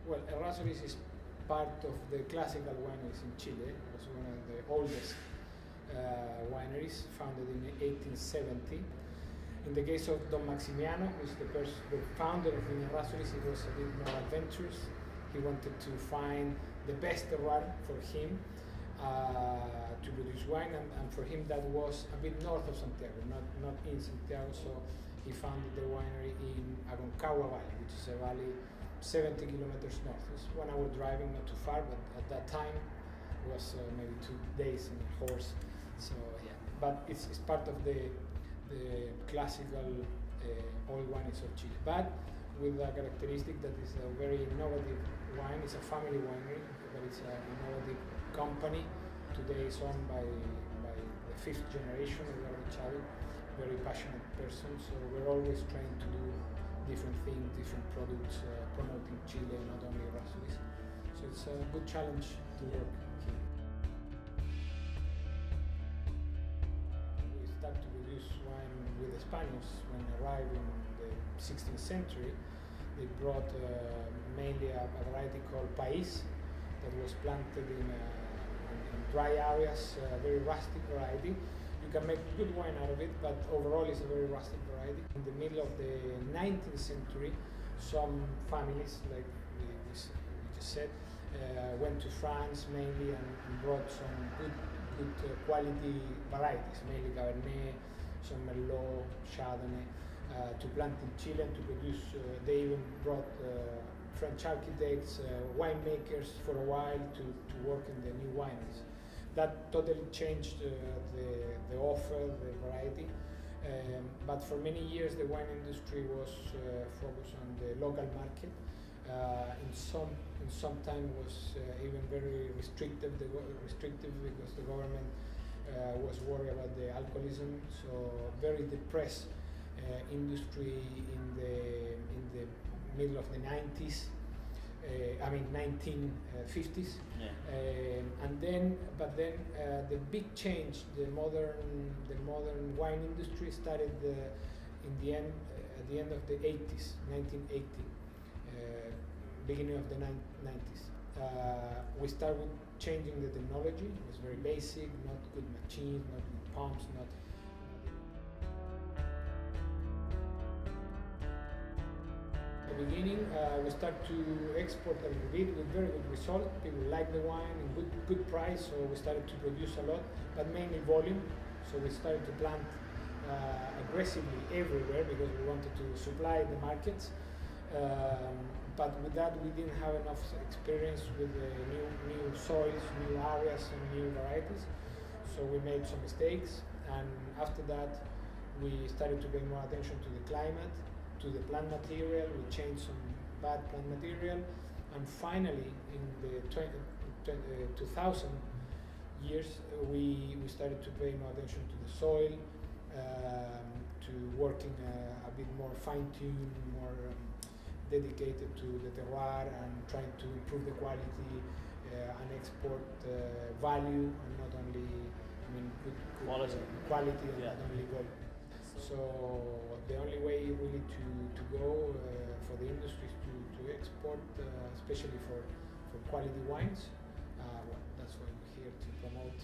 Well, Errazuriz is part of the classical wineries in Chile. It was one of the oldest wineries, founded in 1870. In the case of Don Maximiano, who is the founder of Errazuriz, it was a bit more adventurous. He wanted to find the best terroir for him to produce wine, and for him that was a bit north of Santiago, not in Santiago. So he founded the winery in Aconcagua Valley, which is a valley 70 kilometers north. It's 1 hour driving, not too far, but at that time it was maybe 2 days in a horse. So yeah, but it's part of the classical old wines of Chile, but with a characteristic that is a very innovative wine. It's a family winery, but it's an innovative company. Today it's owned by the 5th generation of our child, very passionate person. So we're always trying to do different things, different products, promoting Chile, not only Errazuriz. So it's a good challenge to work here. We started to produce wine with the Spaniards when they arrived in the 16th century. They brought mainly a variety called País that was planted in dry areas, a very rustic variety. You can make good wine out of it, but overall it's a very rustic variety. In the middle of the 19th century, some families, like we just said, went to France mainly and brought some good quality varieties, mainly Cabernet, some Merlot, Chardonnay, to plant in Chile and to produce. They even brought French architects, winemakers for a while to work in the new wineries. That totally changed the offer, the variety. But for many years the wine industry was focused on the local market. In some time was even very restrictive because the government was worried about the alcoholism. So very depressed industry in the middle of the 90s. 1950s, yeah. But then the big change, the modern wine industry started at the end of the 80s, 1980, beginning of the 90s. We started changing the technology. It was very basic, not good machines, not good pumps, not. At the beginning, we started to export a little bit with very good result. People liked the wine and good price, so we started to produce a lot, but mainly volume. So we started to plant aggressively everywhere because we wanted to supply the markets. But with that, we didn't have enough experience with the new soils, new areas, and new varieties. So we made some mistakes, and after that, we started to pay more attention to the climate, to the plant material. We changed some bad plant material, and finally in the 2000 years we started to pay more attention to the soil, to working a bit more fine-tuned, more dedicated to the terroir, and trying to improve the quality and export value, and not only good quality and not only volume. So the only way really to go for the industry is to export, especially for quality wines. Well, that's why we're here to promote